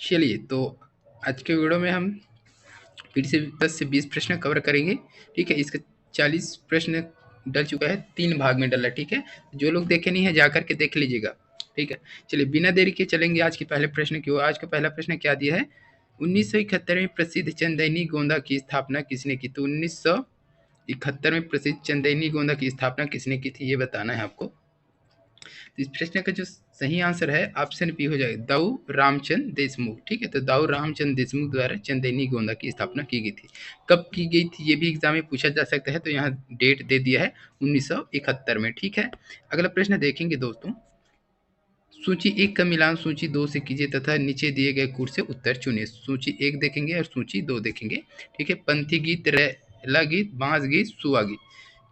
चलिए, तो आज के वीडियो में हम फिर से 10 से 20 प्रश्न कवर करेंगे। ठीक है, इसका 40 प्रश्न डल चुका है, 3 भाग में डला। ठीक है, जो लोग देखे नहीं है जा करके देख लीजिएगा। ठीक है, चलिए बिना देरी के चलेंगे आज के पहले प्रश्न की ओर। आज का पहला प्रश्न क्या दिया है? 1971 में प्रसिद्ध चंदैनी गोंदा की स्थापना किसने की? तो 1971 में प्रसिद्ध चंदैनी गोंदा की स्थापना किसने की थी, ये बताना है आपको। तो इस प्रश्न का जो सही आंसर है ऑप्शन बी हो जाएगा, दाऊ रामचंद देशमुख। ठीक है, तो दाऊ रामचंद देशमुख द्वारा चंदैनी गोंदा की स्थापना की गई थी। कब की गई थी ये भी एग्जाम में पूछा जा सकता है, तो यहाँ डेट दे दिया है 1971 में। ठीक है, अगला प्रश्न देखेंगे दोस्तों। सूची 1 का मिलान सूची 2 से कीजिए तथा नीचे दिए गए कूट से उत्तर चुनिए। सूची 1 देखेंगे और सूची 2 देखेंगे। ठीक है, पंथी गीत, रैला गीत, बांस गीत, सुआ गीत।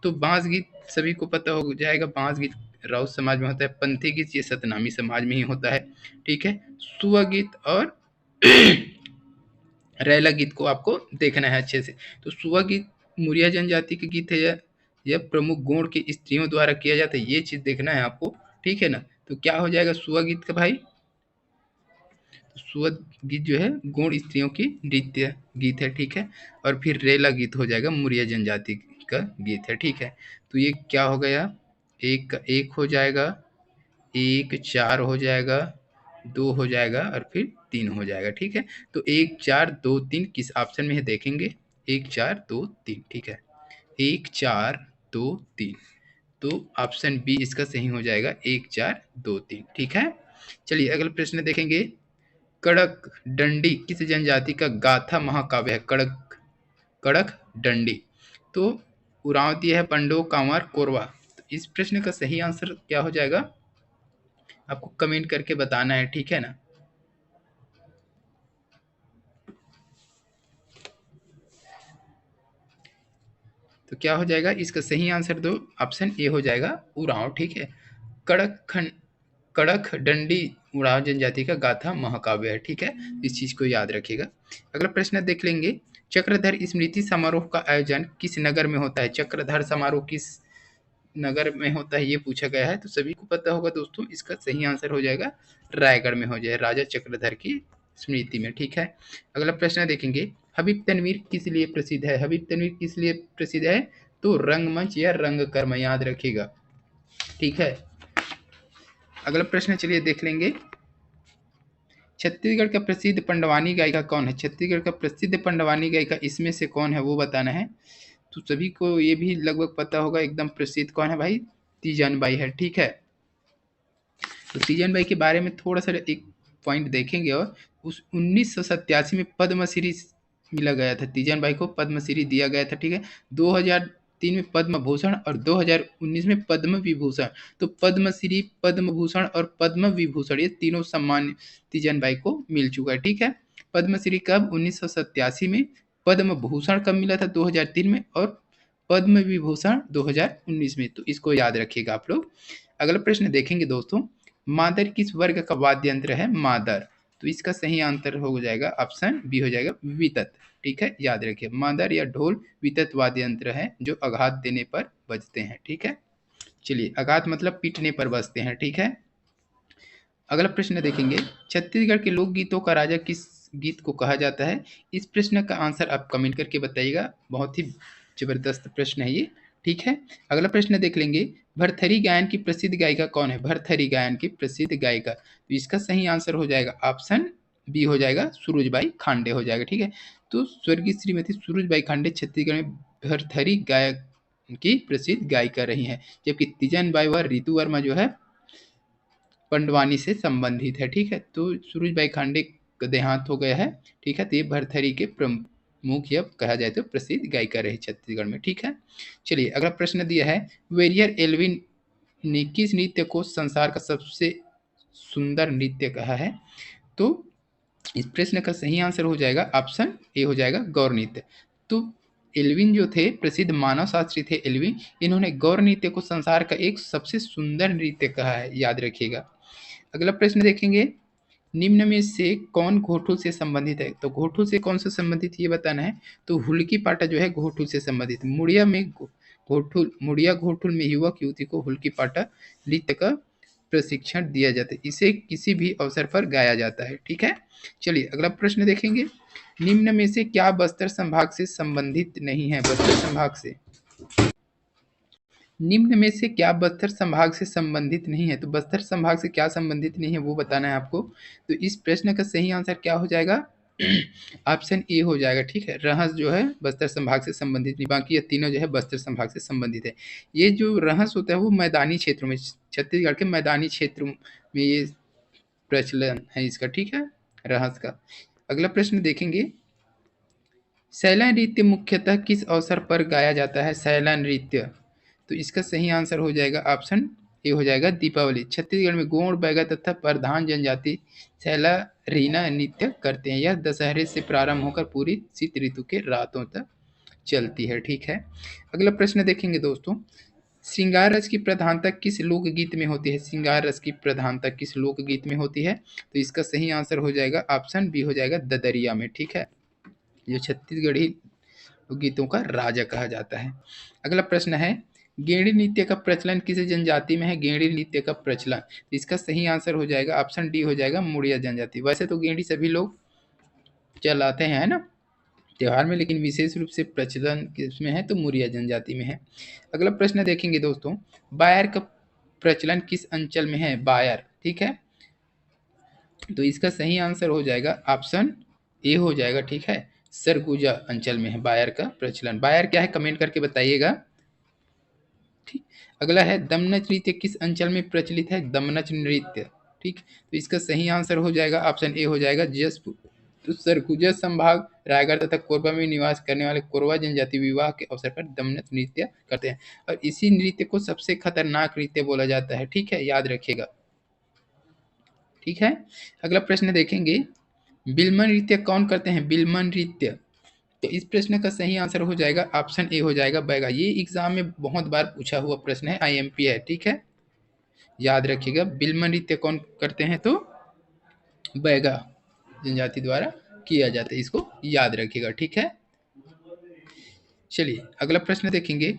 तो बांस गीत सभी को पता हो जाएगा, बांस गीत राउत समाज में होता है। पंथी गीत ये सतनामी समाज में ही होता है। ठीक है, सुआ गीत और रैला गीत को आपको देखना है अच्छे से। तो सुआ गीत मुरिया जनजाति के गीत है, यह प्रमुख गोंड की स्त्रियों द्वारा किया जाता है, ये चीज देखना है आपको। ठीक है ना, तो क्या हो जाएगा सुआ गीत का भाई? सुआ गीत जो है गोंड स्त्रियों की नृत्य गीत है। ठीक है, और फिर रेला गीत हो जाएगा मुरिया जनजाति का गीत है। ठीक है, तो ये क्या हो गया? एक का एक हो जाएगा, एक 4 हो जाएगा, 2 हो जाएगा और फिर 3 हो जाएगा। ठीक है, तो 1 4 2 3 किस ऑप्शन में है देखेंगे। 1 4 2 3। ठीक है, 1 4 2 3, तो ऑप्शन बी इसका सही हो जाएगा, 1 4 2 3। ठीक है, चलिए अगला प्रश्न देखेंगे। कड़क डंडी किस जनजाति का गाथा महाकाव्य है? कड़क कड़क डंडी। तो उरांव दिया है पंडो, कांवर, कोरवा। तो इस प्रश्न का सही आंसर क्या हो जाएगा आपको कमेंट करके बताना है। ठीक है ना, तो क्या हो जाएगा इसका सही आंसर? दो ऑप्शन ए हो जाएगा, उरांव। ठीक है, कड़क डंडी उरांव जनजाति का गाथा महाकाव्य है। ठीक है, इस चीज को याद रखिएगा। अगला प्रश्न देख लेंगे। चक्रधर स्मृति समारोह का आयोजन किस नगर में होता है? चक्रधर समारोह किस नगर में होता है ये पूछा गया है, तो सभी को पता होगा दोस्तों। इसका सही आंसर हो जाएगा रायगढ़ में हो जाए, राजा चक्रधर की स्मृति में। ठीक है, अगला प्रश्न देखेंगे। हबीब तनवीर किस लिए प्रसिद्ध है? हबीब तनवीर किस लिए प्रसिद्ध है? तो रंगमंच या रंगकर्म, याद रखिएगा। ठीक है, अगला प्रश्न चलिए देख लेंगे। छत्तीसगढ़ का प्रसिद्ध पंडवानी गायिका कौन है? छत्तीसगढ़ का प्रसिद्ध पंडवानी गायिका इसमें से कौन है वो बताना है। तो सभी को ये भी लगभग पता होगा एकदम प्रसिद्ध कौन है भाई? तीजन बाई है। ठीक है, तो तीजन बाई के बारे में थोड़ा सा एक पॉइंट देखेंगे। और उस 1987 में पद्मश्री मिला गया था, तीजन बाई को पद्मश्री दिया गया था। ठीक है, 2003 में पद्म भूषण और 2019 में पद्म विभूषण। तो पद्मश्री, पद्म भूषण और पद्म विभूषण ये तीनों सम्मान तीजन बाई को मिल चुका है। ठीक है, पद्मश्री कब? 1987 में। पद्म भूषण कब मिला था? 2003 में। और पद्म विभूषण 2019 में। तो इसको याद रखिएगा आप लोग। अगला प्रश्न देखेंगे दोस्तों। मादर किस वर्ग का वाद्य यंत्र है? मादर, तो इसका सही आंसर हो जाएगा ऑप्शन बी हो जाएगा, वितत। ठीक है, याद रखिए मादर या ढोल वितत वाद्य यंत्र है जो आघात देने पर बजते हैं। ठीक है, चलिए आघात मतलब पीटने पर बजते हैं। ठीक है, अगला प्रश्न देखेंगे। छत्तीसगढ़ के लोकगीतों का राजा किस गीत को कहा जाता है? इस प्रश्न का आंसर आप कमेंट करके बताइएगा, बहुत ही जबरदस्त प्रश्न है ये। ठीक है, अगला प्रश्न देख लेंगे। भरथरी गायन की प्रसिद्ध गायिका कौन है? भरथरी गायन की प्रसिद्ध गायिका, तो इसका सही आंसर हो जाएगा ऑप्शन बी हो जाएगा, सूरजबाई खांडे हो जाएगा। ठीक है, तो स्वर्गीय श्रीमती सूरजबाई खांडे छत्तीसगढ़ में भरथरी गायक की प्रसिद्ध गायिका रही हैं। जबकि तीजन बाई व रितु वर्मा जो है पंडवानी से संबंधित है। ठीक है, तो सूरजबाई खांडे का देहांत हो गया है। ठीक है, तो ये भरथरी के प्रमुख या कहा जाए तो प्रसिद्ध गायिका रही छत्तीसगढ़ में। ठीक है, चलिए अगला प्रश्न दिया है। वेरियर एल्विन ने किस नृत्य को संसार का सबसे सुंदर नृत्य कहा है? तो इस प्रश्न का सही आंसर हो जाएगा ऑप्शन ए हो जाएगा, गौर नृत्य। तो एल्विन जो थे प्रसिद्ध मानव शास्त्री थे एल्विन, इन्होंने गौर नृत्य को संसार का एक सबसे सुंदर नृत्य कहा है, याद रखिएगा। अगला प्रश्न देखेंगे। निम्न में से कौन घोटुल से संबंधित है? तो घोटुल से कौन से संबंधित ये बताना है। तो हुल्की पाटा जो है घोटुल से संबंधित। मुड़िया घोटुल में युवक युवती को हुल्की पाटा नृत्य का प्रशिक्षण दिया जाता है। इसे किसी भी अवसर पर गाया जाता है। ठीक है, चलिए अगला प्रश्न देखेंगे। निम्न में से क्या बस्तर संभाग से संबंधित नहीं है? बस्तर संभाग से निम्न में से क्या बस्तर संभाग से संबंधित नहीं है? तो बस्तर संभाग से क्या संबंधित नहीं है वो बताना है आपको। तो इस प्रश्न का सही आंसर क्या हो जाएगा? ऑप्शन ए हो जाएगा। ठीक है, रहस जो है बस्तर संभाग से संबंधित नहीं, बाकी ये तीनों जो है बस्तर संभाग से संबंधित है। ये जो रहस होता है वो मैदानी क्षेत्रों में, छत्तीसगढ़ के मैदानी क्षेत्रों में ये प्रचलन है इसका। ठीक है, रहस का। अगला प्रश्न देखेंगे। सैला नृत्य मुख्यतः किस अवसर पर गाया जाता है? सैला नृत्य, तो इसका सही आंसर हो जाएगा ऑप्शन ए हो जाएगा दीपावली। छत्तीसगढ़ में गोंड, बैगा तथा प्रधान जनजाति सैला रीना नृत्य करते हैं। यह दशहरे से प्रारंभ होकर पूरी शीत ऋतु के रातों तक चलती है। ठीक है, अगला प्रश्न देखेंगे दोस्तों। श्रृंगार रस की प्रधानता किस लोकगीत में होती है? श्रृंगार रस की प्रधानता किस लोकगीत में होती है? तो इसका सही आंसर हो जाएगा ऑप्शन बी हो जाएगा ददरिया में। ठीक है, जो छत्तीसगढ़ी गीतों का राजा कहा जाता है। अगला प्रश्न है। गेंडी नृत्य का प्रचलन किस जनजाति में है? गेंडी नृत्य का प्रचलन, इसका सही आंसर हो जाएगा ऑप्शन डी हो जाएगा मुड़िया जनजाति। वैसे तो गेंडी सभी लोग चलाते हैं, है ना, त्योहार में, लेकिन विशेष रूप से प्रचलन किसमें है? तो मुड़िया जनजाति में है। अगला प्रश्न देखेंगे दोस्तों। बायर का प्रचलन किस अंचल में है? बायर, ठीक है, तो इसका सही आंसर हो जाएगा ऑप्शन ए हो जाएगा। ठीक है, सरगुजा अंचल में है बायर का प्रचलन। बायर क्या है कमेंट करके बताइएगा। ठीक, अगला है दमनच नृत्य किस अंचल में प्रचलित है? दमनच नृत्य, ठीक, तो इसका सही आंसर हो जाएगा ऑप्शन ए हो जाएगा जसपुर। तो सरगुजा संभाग रायगढ़ तथा कोरबा में निवास करने वाले कोरवा जनजाति विवाह के अवसर पर दमनच नृत्य करते हैं, और इसी नृत्य को सबसे खतरनाक नृत्य बोला जाता है। ठीक है, याद रखिएगा। ठीक है, अगला प्रश्न देखेंगे। बिल्म नृत्य कौन करते हैं? बिल्म नृत्य, तो इस प्रश्न का सही आंसर हो जाएगा ऑप्शन ए हो जाएगा बैगा। ये एग्जाम में बहुत बार पूछा हुआ प्रश्न है, आईएमपी है। ठीक है, याद रखिएगा। बिल्म नृत्य कौन करते हैं? तो बैगा जनजाति द्वारा किया जाता है, इसको याद रखिएगा। ठीक है, चलिए अगला प्रश्न देखेंगे।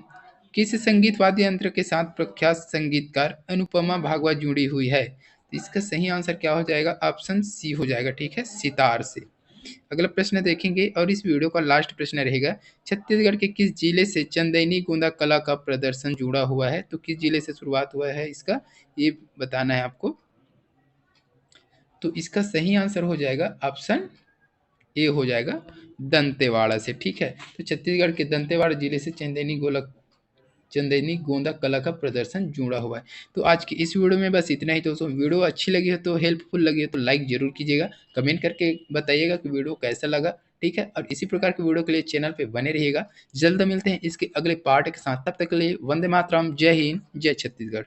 किस संगीत वाद्य यंत्र के साथ प्रख्यात संगीतकार अनुपमा भागवत जुड़ी हुई है? तो इसका सही आंसर क्या हो जाएगा? ऑप्शन सी हो जाएगा। ठीक है, सितार से। अगला प्रश्न देखेंगे और इस वीडियो का लास्ट प्रश्न रहेगा। छत्तीसगढ़ के किस जिले से चंदैनी गोंदा कला का प्रदर्शन जुड़ा हुआ है? तो किस जिले से शुरुआत हुआ है इसका, ये बताना है आपको। तो इसका सही आंसर हो जाएगा ऑप्शन ए हो जाएगा दंतेवाड़ा से। ठीक है, तो छत्तीसगढ़ के दंतेवाड़ा जिले से चंदैनी गोंदा कला का प्रदर्शन जुड़ा हुआ है। तो आज की इस वीडियो में बस इतना ही दोस्तों। वीडियो अच्छी लगी है तो, हेल्पफुल लगी है तो लाइक जरूर कीजिएगा, कमेंट करके बताइएगा कि वीडियो कैसा लगा। ठीक है, और इसी प्रकार की वीडियो के लिए चैनल पे बने रहिएगा। जल्द मिलते हैं इसके अगले पार्ट के साथ, तब तक के लिए वंदे मातरम, जय हिंद, जय छत्तीसगढ़।